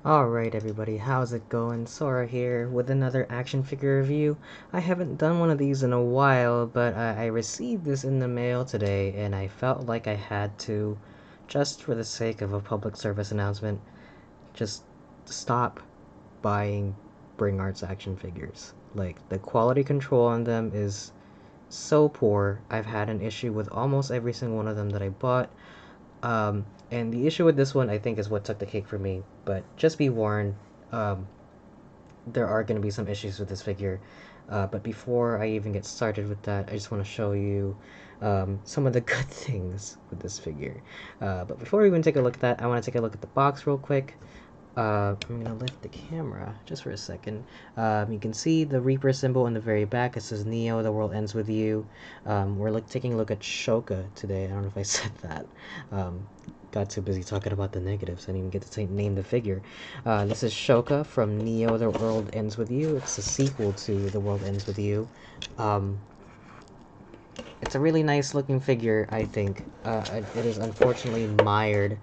Alright everybody, how's it going? Sora here with another action figure review. I haven't done one of these in a while, but I received this in the mail today and I felt like I had to, just for the sake of a public service announcement, just stop buying Bring Arts action figures. Like, the quality control on them is so poor. I've had an issue with almost every single one of them that I bought. And the issue with this one, I think, is what took the cake for me. But just be warned, um, there are going to be some issues with this figure. But before I even get started with that, I just want to show you some of the good things with this figure. But before we even take a look at that, I want to take a look at the box real quick. I'm gonna lift the camera just for a second. You can see the Reaper symbol in the very back. It says Neo, the world ends with you. We're taking a look at Shoka today. I don't know if I said that. Um, got too busy talking about the negatives. I didn't even get to name the figure. This is Shoka from Neo, the world ends with you. It's a sequel to The World Ends with You. Um, it's a really nice looking figure, I think. It is unfortunately mired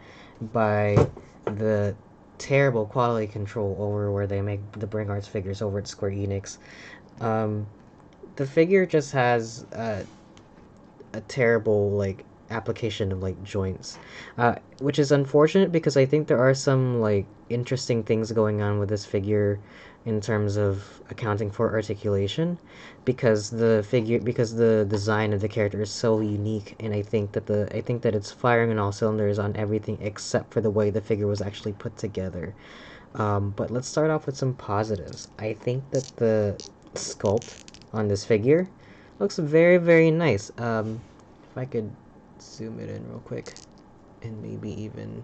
by the terrible quality control over where they make the Bring Arts figures over at Square Enix. Um, the figure just has a terrible application of joints, which is unfortunate because I think there are some interesting things going on with this figure in terms of accounting for articulation, because the design of the character is so unique, and I think that it's firing on all cylinders on everything except for the way the figure was actually put together. But let's start off with some positives. I think that the sculpt on this figure looks very, very nice. If I could zoom it in real quick and maybe even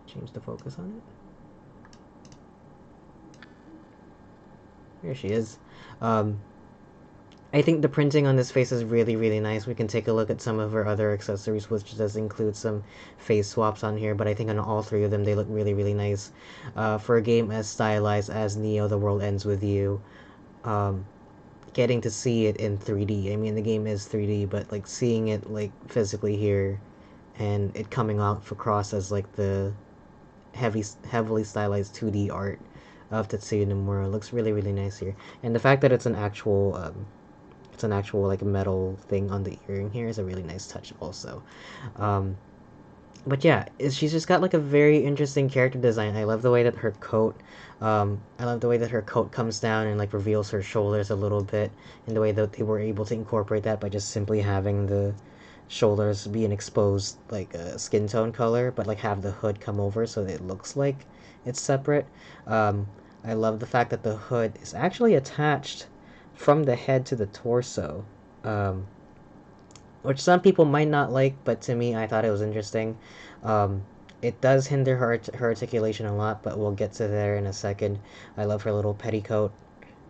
change the focus on it. Here she is. Um, I think the printing on this face is really, really nice. We can take a look at some of her other accessories, which does include some face swaps on here, but I think on all three of them they look really, really nice. For a game as stylized as Neo, The World Ends With You, um, getting to see it in 3D. I mean, the game is 3D, but seeing it physically here and it coming off across as the heavily stylized 2D art of Tetsuya Nomura looks really, really nice here. And the fact that it's an actual metal thing on the earring here is a really nice touch also. Um, but yeah, she's just got a very interesting character design. I love the way that her coat comes down and reveals her shoulders a little bit, and the way that they were able to incorporate that by just simply having the shoulders be an exposed skin tone color, but have the hood come over so that it looks like it's separate. Um, I love the fact that the hood is actually attached from the head to the torso. Um, which some people might not like, but to me, I thought it was interesting. Um, it does hinder her articulation a lot, but we'll get to there in a second. I love her little petticoat.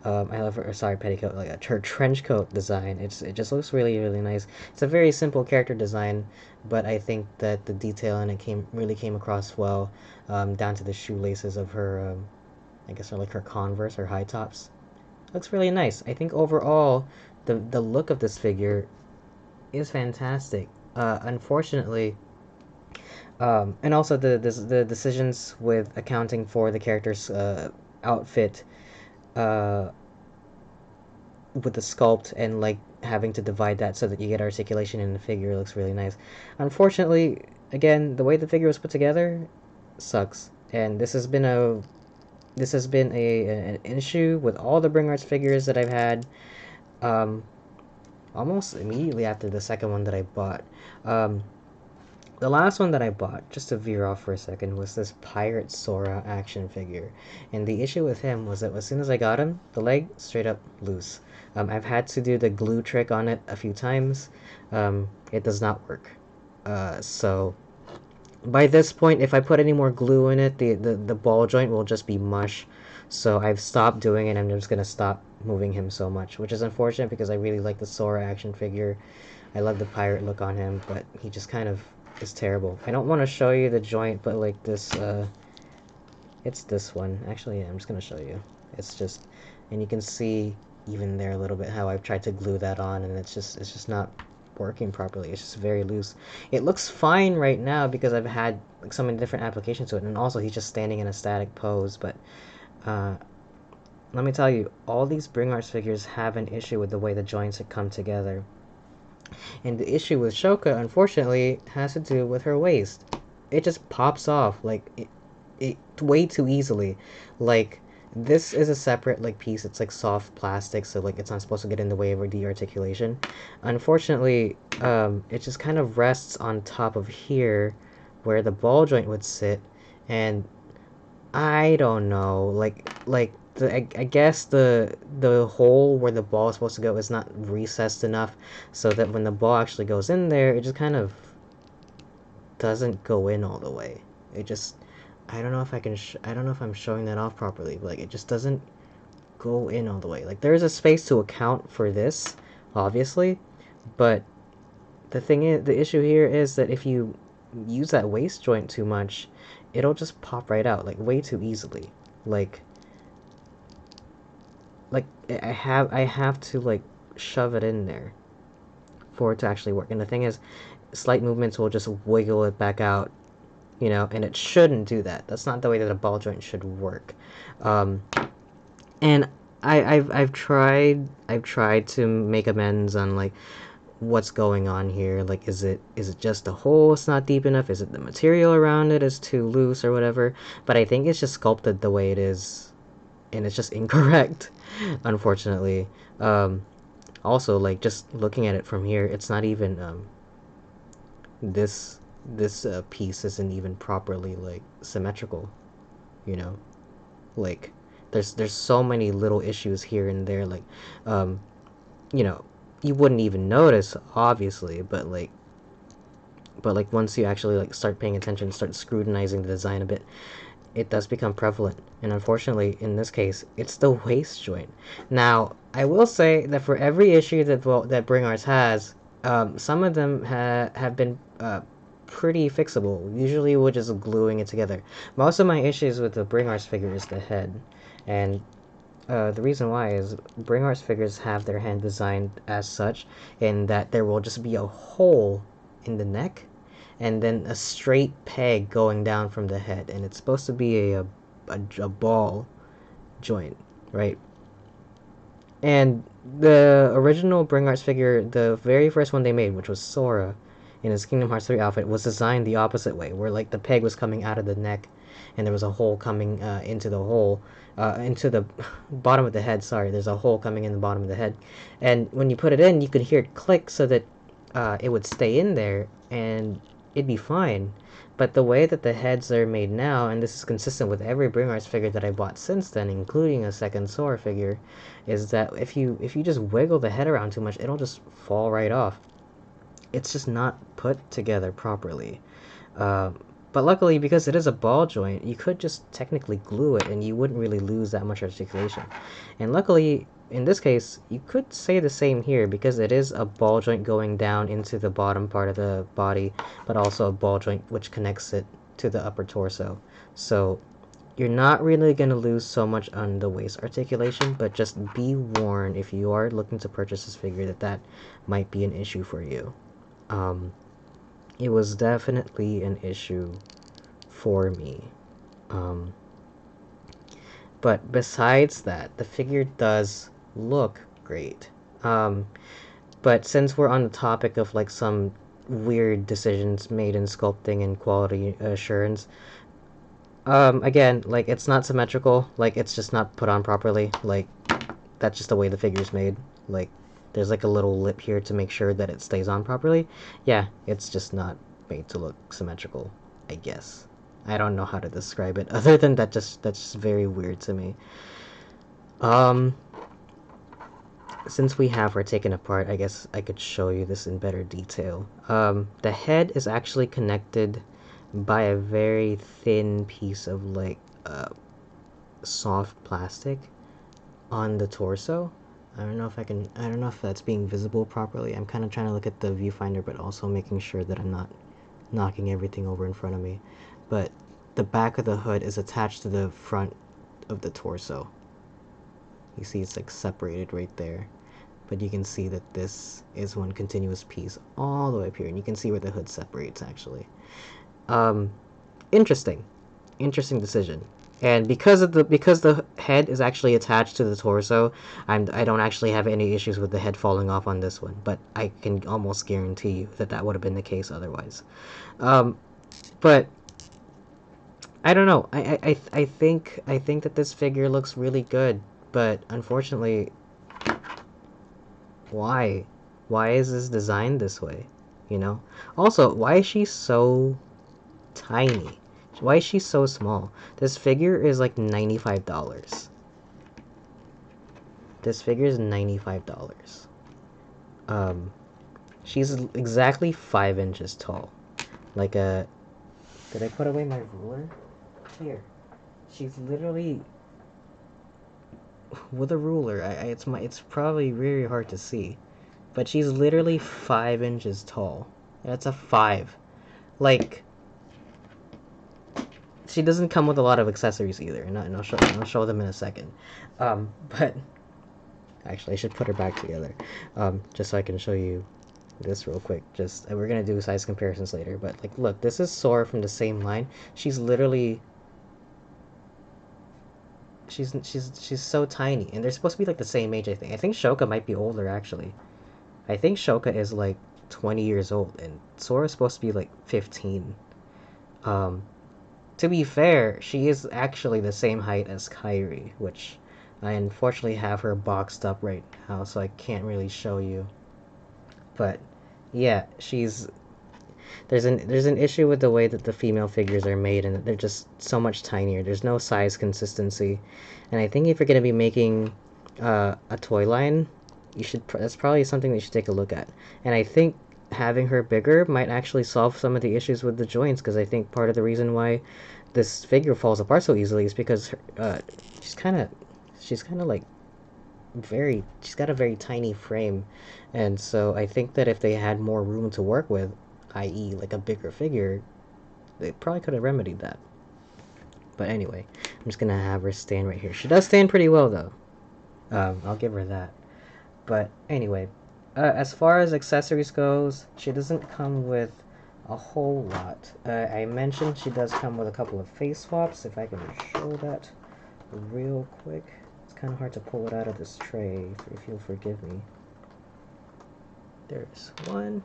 I love her, sorry, petticoat, her trench coat design. It just looks really, really nice. It's a very simple character design, but I think that the detail in it really came across well, down to the shoelaces of her, I guess they're her Converse or high tops. Looks really nice. I think overall, the look of this figure is fantastic. Unfortunately, and also the decisions with accounting for the character's outfit, uh, with the sculpt and having to divide that so that you get articulation in the figure looks really nice. Unfortunately, again, the way the figure was put together sucks, and this has been an issue with all the Bring Arts figures that I've had. Um, Almost immediately after the second one that I bought. Um, the last one that I bought, just to veer off for a second, was this Pirate Sora action figure. And the issue with him was that as soon as I got him, the leg straight up loose. I've had to do the glue trick on it a few times. It does not work. So by this point, if I put any more glue in it, the ball joint will just be mush. So I've stopped doing it. I'm just gonna stop moving him so much, which is unfortunate because I really like the Sora action figure. I love the pirate look on him, but he just kind of is terrible. I don't want to show you the joint, but it's this one. Actually, yeah, I'm just gonna show you. It's just, and you can see even there a little bit how I've tried to glue that on, and it's just not working properly. It's just very loose. It looks fine right now because I've had like so many different applications to it, and also he's just standing in a static pose. But uh, let me tell you, all these Bring Arts figures have an issue with the way the joints come together. And the issue with Shoka, unfortunately, has to do with her waist. It just pops off like it way too easily. Like this is a separate like piece. It's like soft plastic, so like it's not supposed to get in the way of the articulation. Unfortunately, it just kind of rests on top of here, where the ball joint would sit, and I don't know, I guess the hole where the ball is supposed to go is not recessed enough, so that when the ball actually goes in there, it just kind of doesn't go in all the way. It just, I don't know if I don't know if I'm showing that off properly, but like it just doesn't go in all the way. Like there's a space to account for this, obviously, but the issue here is that if you use that waist joint too much, it'll just pop right out like way too easily. Like like I have to like shove it in there for it to actually work. And the thing is, slight movements will just wiggle it back out, you know, and it shouldn't do that. That's not the way that a ball joint should work. Um, and I've tried to make amends on like what's going on here. Like, is it just the hole it's not deep enough? Is it the material around it is too loose or whatever? But I think it's just sculpted the way it is, and it's just incorrect, unfortunately. Also, like just looking at it from here, it's not even this piece isn't even properly like symmetrical. You know, like there's so many little issues here and there. Like, um, you know, you wouldn't even notice, obviously, but like once you actually like start paying attention, start scrutinizing the design a bit, it does become prevalent. And unfortunately, in this case, it's the waist joint. Now, I will say that for every issue that Bring Arts has, some of them have been pretty fixable. Usually, we're just gluing it together. Most of my issues with the Bring Arts figure is the head, and the reason why is Bring Arts figures have their hand designed as such, in that there will just be a hole in the neck, and then a straight peg going down from the head, and it's supposed to be a ball joint, right? And the original Bring Arts figure, the very first one they made, which was Sora, in his Kingdom Hearts 3 outfit, was designed the opposite way, where like the peg was coming out of the neck, and there was a hole coming into the bottom of the head. Sorry, there's a hole coming in the bottom of the head, and when you put it in, you could hear it click so that it would stay in there, and it'd be fine. But the way that the heads are made now, and this is consistent with every Bring Arts figure that I bought since then, including a second Sora figure, is that if you just wiggle the head around too much, it'll just fall right off. It's just not put together properly. But luckily, because it is a ball joint, you could just technically glue it and you wouldn't really lose that much articulation. And luckily, in this case, you could say the same here, because it is a ball joint going down into the bottom part of the body, but also a ball joint which connects it to the upper torso. So you're not really going to lose so much on the waist articulation, but just be warned if you are looking to purchase this figure that might be an issue for you. It was definitely an issue for me. Um, but besides that, the figure does look great. But since we're on the topic of like some weird decisions made in sculpting and quality assurance, again, like it's not symmetrical. Like it's just not put on properly. Like that's just the way the figure's made. Like there's like a little lip here to make sure that it stays on properly. Yeah, it's just not made to look symmetrical, I guess. I don't know how to describe it other than that's just very weird to me. Um, since we have her taken apart, I guess I could show you this in better detail. The head is actually connected by a very thin piece of like soft plastic on the torso. I don't know if that's being visible properly. I'm kind of trying to look at the viewfinder, but also making sure that I'm not knocking everything over in front of me. But the back of the hood is attached to the front of the torso. You see it's like separated right there. But you can see that this is one continuous piece all the way up here, and you can see where the hood separates actually. interesting. Interesting decision. And because the head is actually attached to the torso, I don't actually have any issues with the head falling off on this one. But I can almost guarantee you that that would have been the case otherwise. But I don't know. I think that this figure looks really good, but unfortunately, why? Why is this designed this way? You know? Also, why is she so tiny? Why is she so small? This figure is like $95. This figure is $95. She's exactly 5 inches tall. Like a... Did I put away my ruler? Here. She's literally... With a ruler, it's probably very hard to see. But she's literally 5 inches tall. That's a 5. Like... She doesn't come with a lot of accessories either, and I'll show them in a second. But actually, I should put her back together, just so I can show you this real quick. Just we're gonna do size comparisons later, but like, look, this is Sora from the same line. She's literally she's so tiny, and they're supposed to be like the same age. I think Shoka might be older actually. I think Shoka is like 20 years old, and Sora's supposed to be like 15. To be fair, she is actually the same height as Kairi, which I unfortunately have her boxed up right now, so I can't really show you. But yeah, there's an issue with the way that the female figures are made, and they're just so much tinier. There's no size consistency, and I think if you're gonna be making a toy line, that's probably something that you should take a look at. And I think having her bigger might actually solve some of the issues with the joints, because I think part of the reason why this figure falls apart so easily is because she's kind of like she's got a very tiny frame, and so I think that if they had more room to work with, i.e. like a bigger figure, they probably could have remedied that. But anyway, I'm just gonna have her stand right here. She does stand pretty well though. I'll give her that. But anyway, as far as accessories goes, she doesn't come with a whole lot. I mentioned she does come with a couple of face swaps, if I can show that real quick. It's kind of hard to pull it out of this tray, if you'll forgive me. There's one,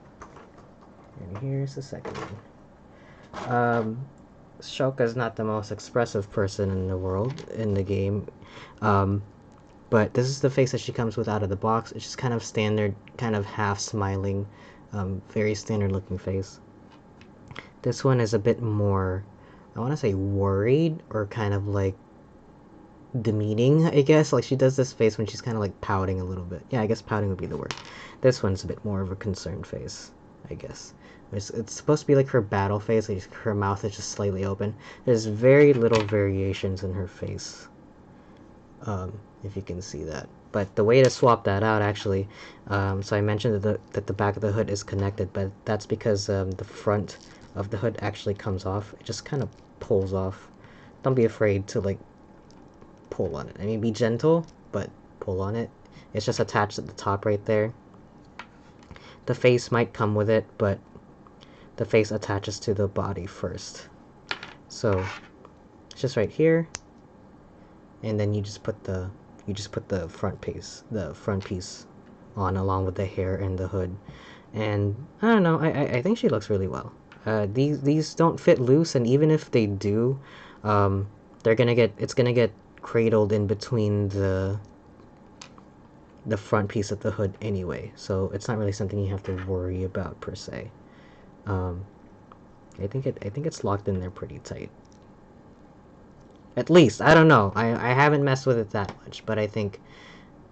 and here's the second one. Shoka's not the most expressive person in the world, in the game. But this is the face that she comes with out of the box. It's just kind of standard, kind of half smiling, very standard looking face. This one is a bit more, I want to say worried, or kind of like demeaning, I guess. Like she does this face when she's kind of like pouting a little bit. Yeah, I guess pouting would be the word. This one's a bit more of a concerned face, I guess. It's supposed to be like her battle face, like her mouth is just slightly open. There's very little variations in her face. If you can see that. But the way to swap that out, actually, so I mentioned that the back of the hood is connected, but that's because the front of the hood actually comes off. It just kind of pulls off. Don't be afraid to like pull on it. I mean, be gentle, but pull on it. It's just attached at the top right there. The face might come with it, but the face attaches to the body first. So it's just right here, and then you just put the front piece on along with the hair and the hood. And I don't know, I think she looks really well. These don't fit loose, and even if they do, it's gonna get cradled in between the front piece of the hood anyway, so it's not really something you have to worry about per se. I think it's locked in there pretty tight. At least, I don't know. I haven't messed with it that much, but I think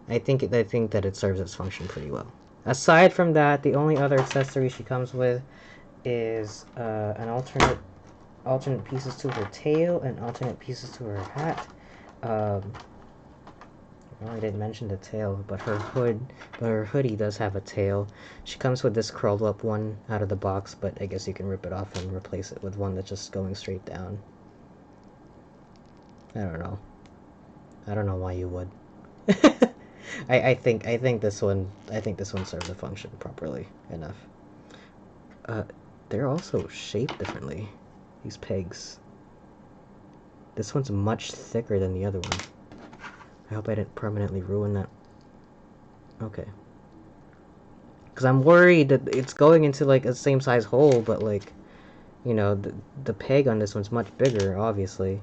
that it serves its function pretty well. Aside from that, the only other accessory she comes with is an alternate pieces to her tail and alternate pieces to her hat. Well, I didn't mention the tail, but her hoodie does have a tail. She comes with this curled up one out of the box, but I guess you can rip it off and replace it with one that's just going straight down. I don't know. I don't know why you would. I think this one serves the function properly enough. They're also shaped differently. These pegs. This one's much thicker than the other one. I hope I didn't permanently ruin that. Okay. Because I'm worried that it's going into like a same size hole, but like, you know, the peg on this one's much bigger, obviously.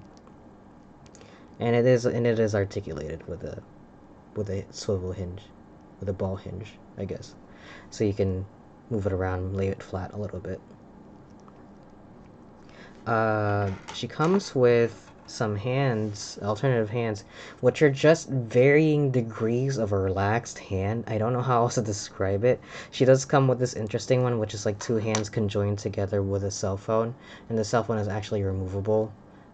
And it is articulated with a swivel hinge, with a ball hinge, I guess. So you can move it around, lay it flat a little bit. She comes with some hands, alternative hands, which are just varying degrees of a relaxed hand. I don't know how else to describe it. She does come with this interesting one, which is like two hands conjoined together with a cell phone, and the cell phone is actually removable.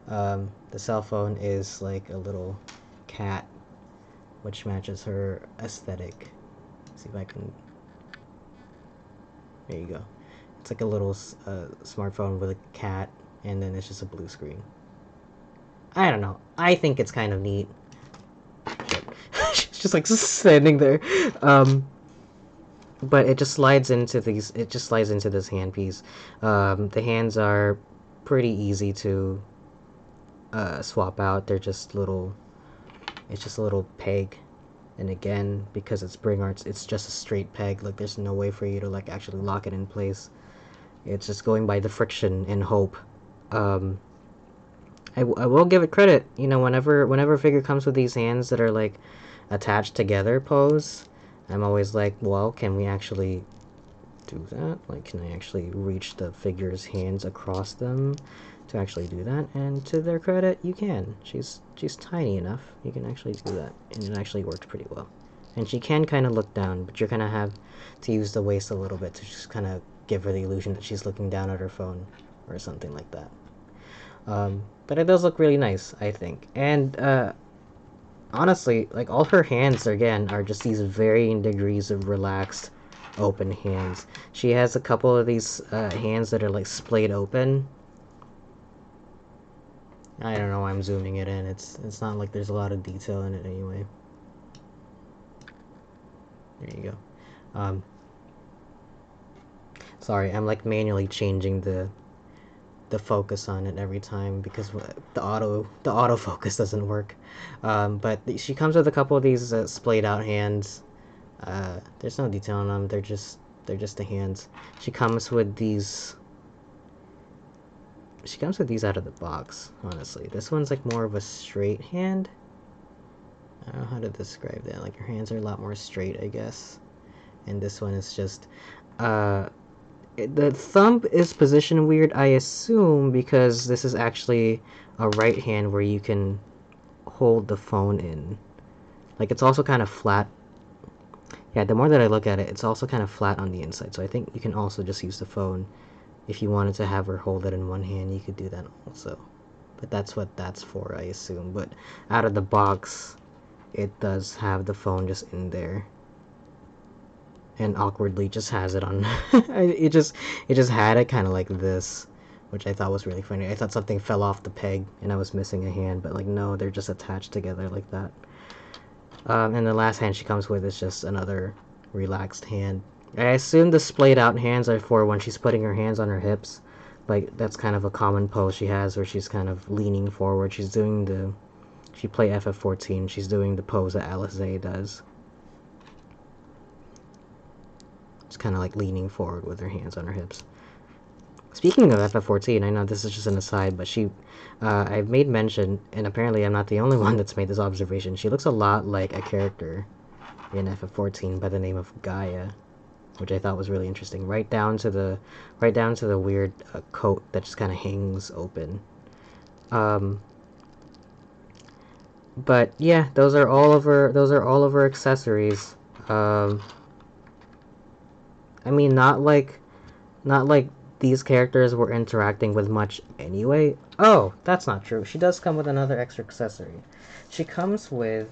The cell phone is like a little cat, which matches her aesthetic. Let's see if I can. There you go. It's like a little smartphone with a cat, and then it's just a blue screen. I don't know. I think it's kind of neat. She's just like standing there. But it just slides into these. It just slides into this handpiece. The hands are pretty easy to swap out. They're just little. It's just a little peg, and again, because it's Bring Arts, it's just a straight peg. Like there's no way for you to like actually lock it in place. It's just going by the friction and hope. I will give it credit. You know, whenever a figure comes with these hands that are like attached together pose, I'm always like, well, can we actually do that? Like, can I actually reach the figure's hands across them to actually do that? And to their credit, you can. She's tiny enough. You can actually do that, and it actually worked pretty well. And she can kind of look down, but you're gonna have to use the waist a little bit to just kind of give her the illusion that she's looking down at her phone or something like that. But it does look really nice, I think. And honestly, like all her hands again are just these varying degrees of relaxed, open hands. She has a couple of these hands that are like splayed open. I don't know why I'm zooming it in. It's not like there's a lot of detail in it anyway. There you go. Sorry, I'm like manually changing the focus on it every time because the autofocus doesn't work. But she comes with a couple of these splayed out hands. There's no detail on them. They're just the hands. She comes with these out of the box. Honestly, this one's like more of a straight hand. I don't know how to describe that. Like her hands are a lot more straight, I guess. And this one is just the thumb is positioned weird, I assume, because this is actually a right hand where you can hold the phone in. Like, it's also kind of flat. Yeah, the more that I look at it, it's also kind of flat on the inside. So I think you can also just use the phone. If you wanted to have her hold it in one hand, you could do that also. But that's what that's for, I assume. But out of the box, it does have the phone just in there. And awkwardly just has it on. it just had it kind of like this, which I thought was really funny. I thought something fell off the peg and I was missing a hand, but like no, they're just attached together like that. And the last hand she comes with is just another relaxed hand. I assume the splayed out hands are for when she's putting her hands on her hips. Like that's kind of a common pose she has where she's kind of leaning forward. She play FF14. She's doing the pose that Alice does. Just kind of like leaning forward with her hands on her hips. Speaking of FF14, I know this is just an aside, but I've made mention, and apparently I'm not the only one that's made this observation. She looks a lot like a character in FF14 by the name of Gaia, which I thought was really interesting. Right down to the weird coat that just kind of hangs open. But yeah, those are all of her accessories. I mean, not like these characters were interacting with much anyway. Oh, that's not true. She does come with another extra accessory. She comes with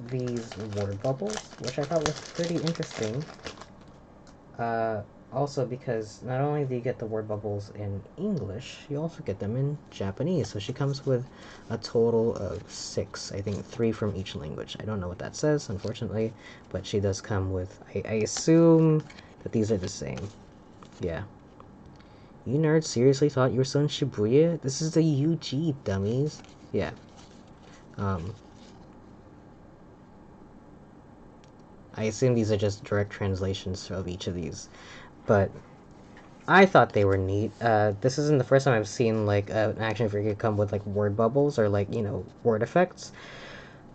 these word bubbles, which I thought was pretty interesting. Also because not only do you get the word bubbles in English, you also get them in Japanese. So she comes with a total of 6. I think 3 from each language. I don't know what that says, unfortunately, but she does come with, I assume that these are the same. Yeah. You nerds seriously thought you were still in Shibuya? This is the UG, dummies. Yeah. I assume these are just direct translations of each of these, but I thought they were neat. This isn't the first time I've seen like an action figure come with like word bubbles or like word effects.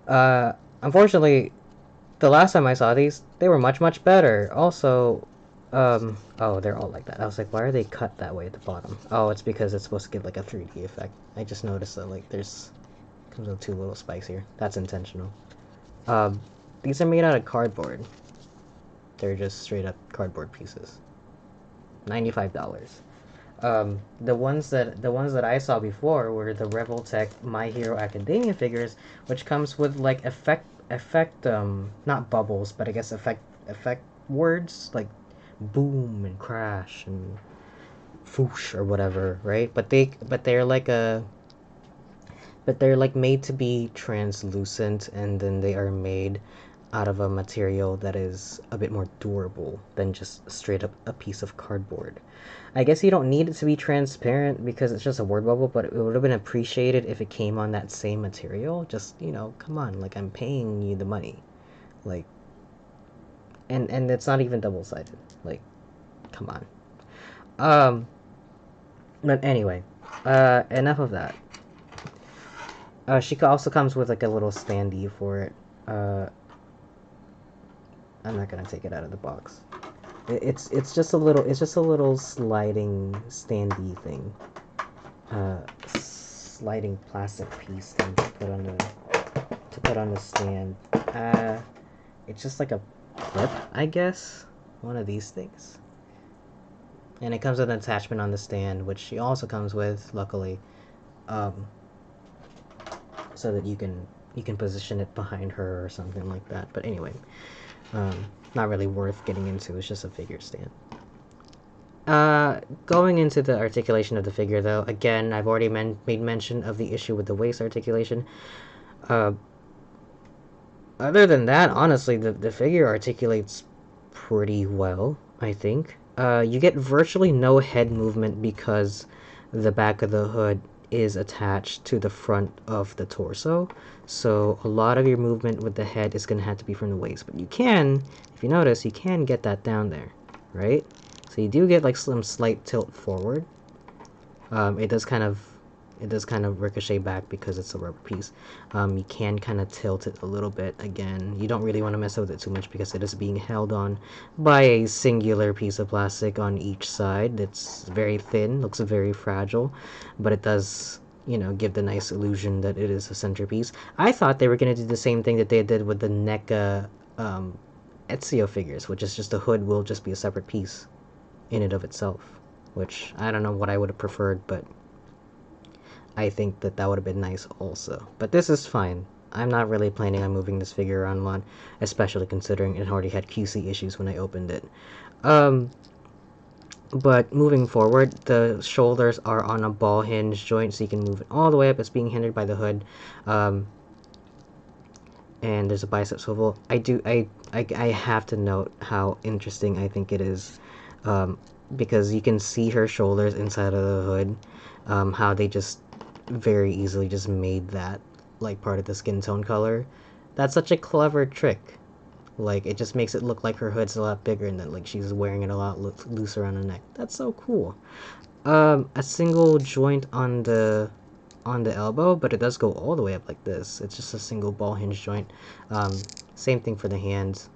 Unfortunately, the last time I saw these, they were much better. Also, oh, they're all like that. I was like, why are they cut that way at the bottom? Oh, it's because it's supposed to give like a 3D effect. I just noticed that like comes with 2 little spikes here. That's intentional. These are made out of cardboard. They're just straight up cardboard pieces. $95. The ones that I saw before were the Revoltech My Hero Academia figures, which comes with like effect not bubbles, but I guess effect words like boom and crash and foosh or whatever, right? But they're like made to be translucent, and then they are made out of a material that is a bit more durable than just straight up a piece of cardboard. I guess you don't need it to be transparent because it's just a word bubble, but it would have been appreciated if it came on that same material. Just, come on, like I'm paying you the money. Like and it's not even double-sided. Like, come on. But anyway, enough of that. She also comes with like a little standee for it. I'm not gonna take it out of the box. It's just a little sliding standee thing. Sliding plastic piece thing to put on the stand. It's just like a clip, I guess. One of these things. And it comes with an attachment on the stand, which she also comes with, luckily. So that you can position it behind her or something like that. But anyway, not really worth getting into. It's just a figure stand. Going into the articulation of the figure, though, again, I've already made mention of the issue with the waist articulation. Other than that, honestly, the figure articulates pretty well, I think. You get virtually no head movement because the back of the hood is attached to the front of the torso, so a lot of your movement with the head is going to have to be from the waist, but you can, if you notice, you can get that down there, right? So you do get like some slight tilt forward. It does kind of ricochet back because it's a rubber piece. You can kind of tilt it a little bit. Again, you don't really want to mess with it too much because it is being held on by a singular piece of plastic on each side. It's very thin, looks very fragile, but it does, give the nice illusion that it is a centerpiece. I thought they were going to do the same thing that they did with the NECA Ezio figures, which is just the hood will just be a separate piece in and of itself, which I don't know what I would have preferred, but I think that would have been nice also. But this is fine. I'm not really planning on moving this figure around one, especially considering it already had QC issues when I opened it. But moving forward, the shoulders are on a ball hinge joint, so you can move it all the way up. It's being hindered by the hood. And there's a bicep swivel. I have to note how interesting I think it is, because you can see her shoulders inside of the hood, how they just very easily just made that like part of the skin tone color. That's such a clever trick. Like, it just makes it look like her hood's a lot bigger and that like she's wearing it a lot looser on her neck. That's so cool. A single joint on the elbow, but it does go all the way up like this. It's just a single ball hinge joint. Same thing for the hands.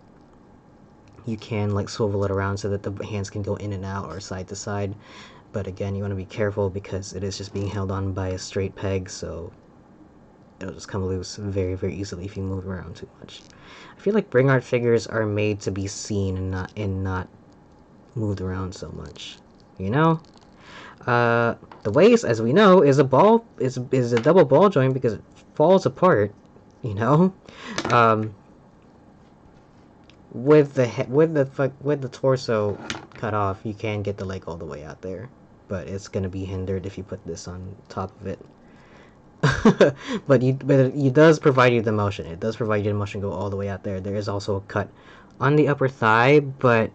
You can like swivel it around so that the hands can go in and out or side to side. But again, you want to be careful because it is just being held on by a straight peg, so it'll just come loose very easily if you move around too much. I feel like Bring Art figures are made to be seen and not moved around so much. The waist, as we know, is a double ball joint because it falls apart. With the torso cut off, you can get the leg all the way out there, but it's gonna be hindered if you put this on top of it. but it does provide you the motion. It does provide you the motion go all the way out there. There is also a cut on the upper thigh, but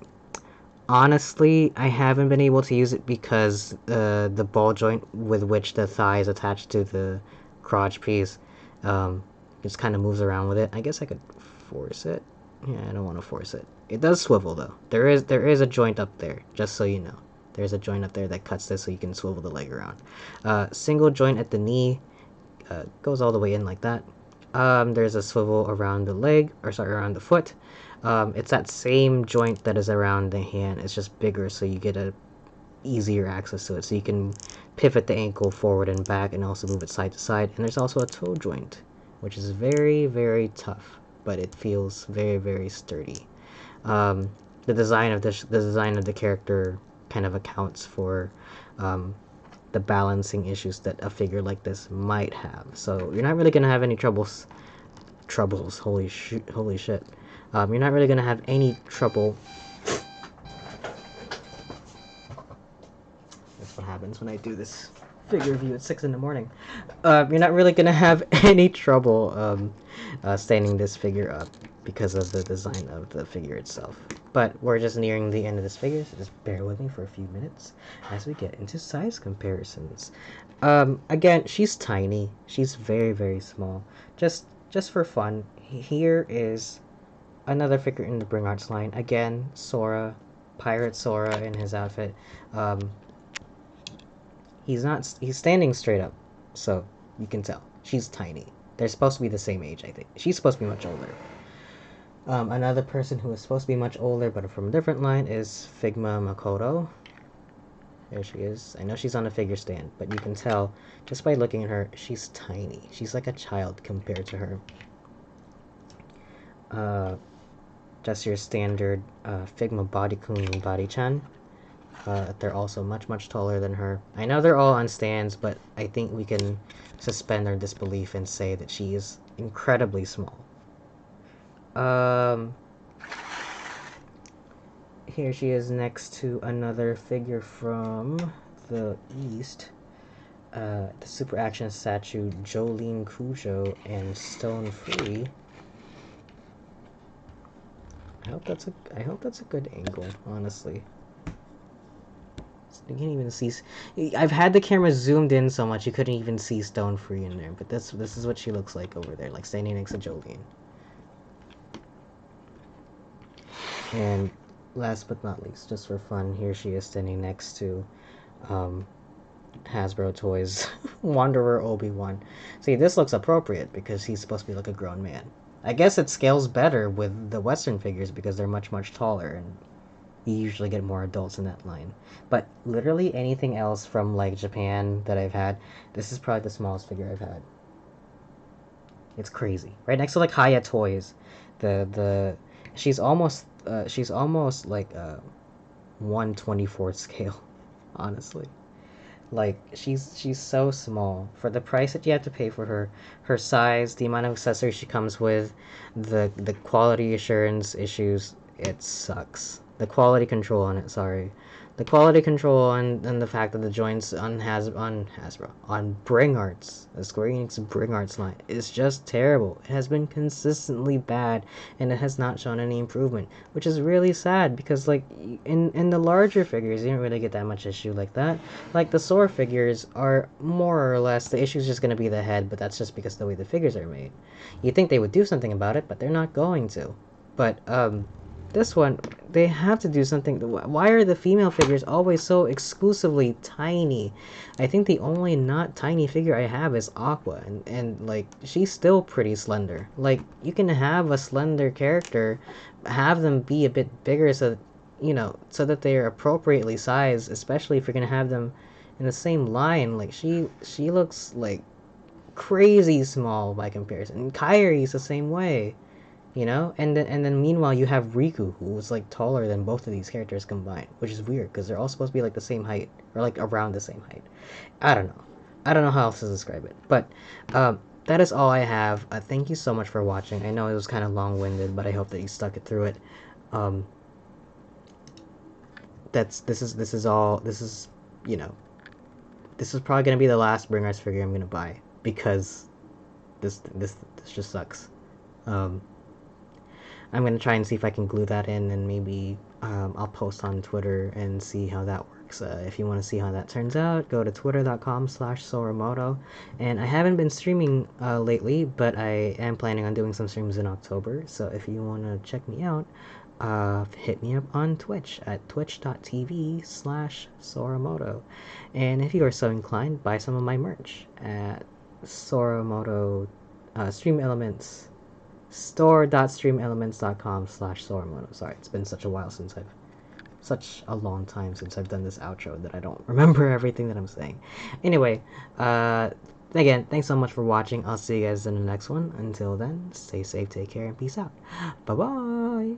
Honestly, I haven't been able to use it because the ball joint with which the thigh is attached to the crotch piece um, just kind of moves around with it. I guess I could force it. Yeah, I don't want to force it. It does swivel though. There is a joint up there, just so you know. There's a joint up there that cuts this so you can swivel the leg around. Single joint at the knee goes all the way in like that. There's a swivel around the leg, or sorry, around the foot. It's that same joint that is around the hand. It's just bigger, so you get a easier access to it. So you can pivot the ankle forward and back, and also move it side to side. And there's also a toe joint, which is very, very tough, but it feels very, very sturdy. The design of the character kind of accounts for the balancing issues that a figure like this might have. So you're not really gonna have any troubles. Holy shit. You're not really gonna have any trouble. That's what happens when I do this figure review at 6 in the morning. You're not really gonna have any trouble standing this figure up because of the design of the figure itself. But we're just nearing the end of this figure, so just bear with me for a few minutes as we get into size comparisons. Again, she's tiny. She's very, very small. Just for fun, here is another figure in the Bring Arts line. Again, Sora, Pirate Sora in his outfit. He's standing straight up, so you can tell. She's tiny. They're supposed to be the same age, I think. She's supposed to be much older. Another person who is supposed to be much older, but from a different line, is Figma Makoto. There she is. I know she's on a figure stand, but you can tell, just by looking at her, she's tiny. She's like a child compared to her. Just your standard Figma Bodykun Body-chan. They're also much, much taller than her. I know they're all on stands, but I think we can suspend our disbelief and say that she is incredibly small. Here she is next to another figure from the East. The Super Action statue Jolene Cujo and Stone Free. I hope that's a good angle, honestly. You can't even see. I've had the camera zoomed in so much you couldn't even see Stone Free in there, but this is what she looks like over there, like standing next to Jolene. And last but not least, just for fun, here she is standing next to Hasbro Toys Wanderer Obi-Wan. See, this looks appropriate because he's supposed to be like a grown man. I guess it scales better with the Western figures because they're much, much taller, and you usually get more adults in that line. But literally anything else from like Japan that I've had, this is probably the smallest figure I've had. It's crazy. Right next to like Haya Toys, she's almost like 1/24 scale, honestly. Like she's so small for the price that you have to pay for her size, the amount of accessories she comes with, the quality assurance issues. It sucks. The quality control on it, sorry. The quality control and the fact that the joints on Hasbro, on Bring Arts, the Square Enix Bring Arts line, is just terrible. It has been consistently bad, and it has not shown any improvement, which is really sad because, like, in the larger figures, you don't really get that much issue like that. Like, the Sora figures are more or less, the issue is just going to be the head, but that's just because of the way the figures are made. You'd think they would do something about it, but they're not going to. But, this one, they have to do something. Why are the female figures always so exclusively tiny? I think the only not tiny figure I have is Aqua, and like, she's still pretty slender. Like, you can have a slender character, have them be a bit bigger so that, you know, so that they're appropriately sized, especially if you're gonna have them in the same line. Like, she looks like crazy small by comparison. And Kairi's the same way. You know, and then meanwhile you have Riku, who's like taller than both of these characters combined, which is weird because they're all supposed to be like the same height or like around the same height. I don't know how else to describe it, but that is all I have. Thank you so much for watching. I know it was kind of long-winded, but I hope that you stuck it through it. This is you know, this is probably gonna be the last Bring Arts figure I'm gonna buy because this just sucks. I'm gonna try and see if I can glue that in, and maybe I'll post on Twitter and see how that works. If you want to see how that turns out, go to twitter.com/soromoto. And I haven't been streaming lately, but I am planning on doing some streams in October. So if you want to check me out, hit me up on Twitch at twitch.tv/soromoto. And if you are so inclined, buy some of my merch at Soromoto Stream Elements store.streamelements.com/soromoto. Sorry, it's been such a long time since I've done this outro that I don't remember everything that I'm saying. Anyway, again, thanks so much for watching. I'll see you guys in the next one. Until then, stay safe, take care, and peace out. Bye bye.